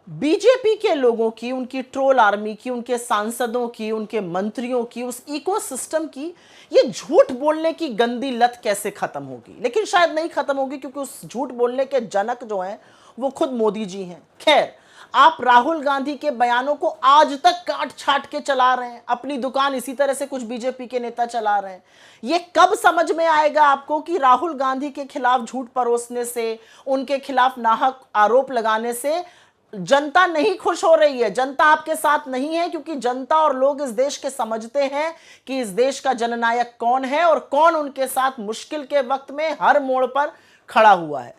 BJP के लोगों की, उनकी ट्रोल आर्मी की, उनके सांसदों की, उनके मंत्रियों की, उस इकोसिस्टम की ये झूठ बोलने की गंदी लत कैसे खत्म होगी? लेकिन शायद नहीं खत्म होगी, क्योंकि उस झूठ बोलने के जनक जो हैं वो खुद मोदी जी हैं। खैर, आप राहुल गांधी के बयानों को आज तक काट छाट के चला रहे हैं, अपनी दुकान इसी तरह से कुछ बीजेपी के नेता चला रहे हैं। ये कब समझ में आएगा आपको कि राहुल गांधी के खिलाफ झूठ परोसने से, उनके खिलाफ नाहक आरोप लगाने से जनता नहीं खुश हो रही है, जनता आपके साथ नहीं है, क्योंकि जनता और लोग इस देश के समझते हैं कि इस देश का जननायक कौन है और कौन उनके साथ मुश्किल के वक्त में हर मोड़ पर खड़ा हुआ है।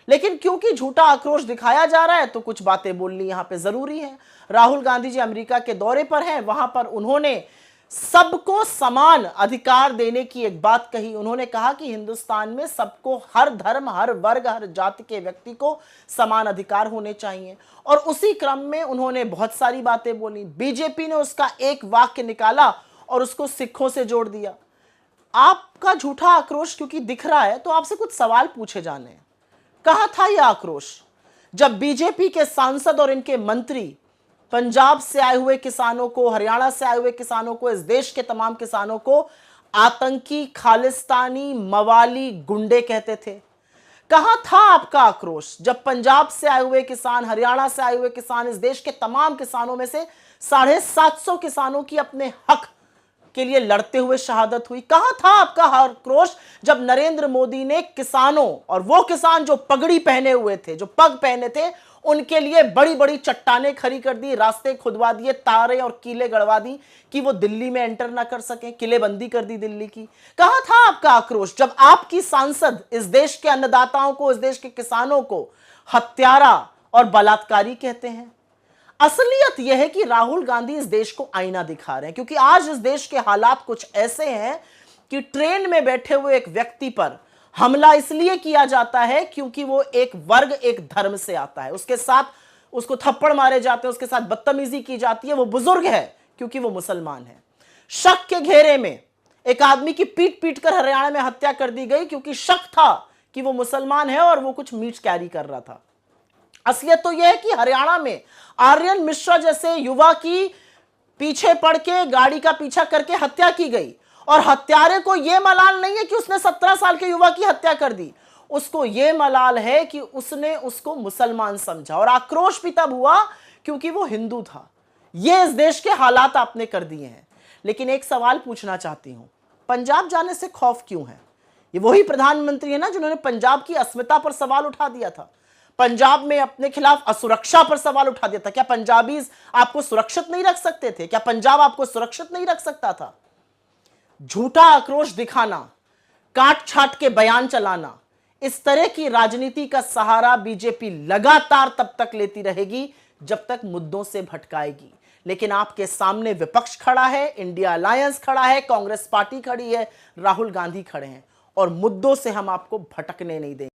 लेकिन क्योंकि झूठा आक्रोश दिखाया जा रहा है तो कुछ बातें बोलनी यहां पे जरूरी है। राहुल गांधी जी अमेरिका के दौरे पर हैं, वहां पर उन्होंने सबको समान अधिकार देने की एक बात कही। उन्होंने कहा कि हिंदुस्तान में सबको, हर धर्म, हर वर्ग, हर जाति के व्यक्ति को समान अधिकार होने चाहिए, और उसी क्रम में उन्होंने बहुत सारी बातें बोली। बीजेपी ने उसका एक वाक्य निकाला और उसको सिखों से जोड़ दिया। आपका झूठा आक्रोश क्योंकि दिख रहा है तो आपसे कुछ सवाल पूछे जाने हैं। कहां था यह आक्रोश जब बीजेपी के सांसद और इनके मंत्री पंजाब से आए हुए किसानों को, हरियाणा से आए हुए किसानों को, इस देश के तमाम किसानों को आतंकी, खालिस्तानी, मवाली, गुंडे कहते थे? कहां था आपका आक्रोश जब पंजाब से आए हुए किसान, हरियाणा से आए हुए किसान, इस देश के तमाम किसानों में से 750 किसानों की अपने हक के लिए लड़ते हुए शहादत हुई? कहां था आपका आक्रोश जब नरेंद्र मोदी ने किसानों, और वो किसान जो पगड़ी पहने हुए थे, जो पग पहने थे, उनके लिए बड़ी बड़ी चट्टानें खड़ी कर दी, रास्ते खुदवा दिए, तारे और किले गड़वा दी कि वो दिल्ली में एंटर ना कर सके, किलेबंदी कर दी दिल्ली की? कहां था आपका आक्रोश जब आपकी सांसद इस देश के अन्नदाताओं को, इस देश के किसानों को हत्यारा और बलात्कारी कहते हैं? असलियत यह है कि राहुल गांधी इस देश को आईना दिखा रहे हैं, क्योंकि आज इस देश के हालात कुछ ऐसे हैं कि ट्रेन में बैठे हुए एक व्यक्ति पर हमला इसलिए किया जाता है क्योंकि वो एक वर्ग, एक धर्म से आता है, उसके साथ उसको थप्पड़ मारे जाते हैं, उसके साथ बदतमीजी की जाती है, वो बुजुर्ग है क्योंकि वो मुसलमान है। शक के घेरे में एक आदमी की पीट पीट कर हरियाणा में हत्या कर दी गई क्योंकि शक था कि वो मुसलमान है और वो कुछ मीट कैरी कर रहा था। असलियत तो यह है कि हरियाणा में आर्यन मिश्रा जैसे युवा की पीछे पड़ के, गाड़ी का पीछा करके हत्या की गई, और हत्यारे को यह मलाल नहीं है कि उसने 17 साल के युवा की हत्या कर दी, उसको यह मलाल है कि उसने उसको मुसलमान समझा, और आक्रोश भी तब हुआ क्योंकि वो हिंदू था। यह इस देश के हालात आपने कर दिए हैं। लेकिन एक सवाल पूछना चाहती हूं, पंजाब जाने से खौफ क्यों है? ये वही प्रधानमंत्री है ना जिन्होंने पंजाब की अस्मिता पर सवाल उठा दिया था, पंजाब में अपने खिलाफ असुरक्षा पर सवाल उठा दिया था। क्या पंजाबीज आपको सुरक्षित नहीं रख सकते थे? क्या पंजाब आपको सुरक्षित नहीं रख सकता था? झूठा आक्रोश दिखाना, काट छाट के बयान चलाना, इस तरह की राजनीति का सहारा बीजेपी लगातार तब तक लेती रहेगी जब तक मुद्दों से भटकाएगी। लेकिन आपके सामने विपक्ष खड़ा है, इंडिया अलायंस खड़ा है, कांग्रेस पार्टी खड़ी है, राहुल गांधी खड़े हैं, और मुद्दों से हम आपको भटकने नहीं देंगे।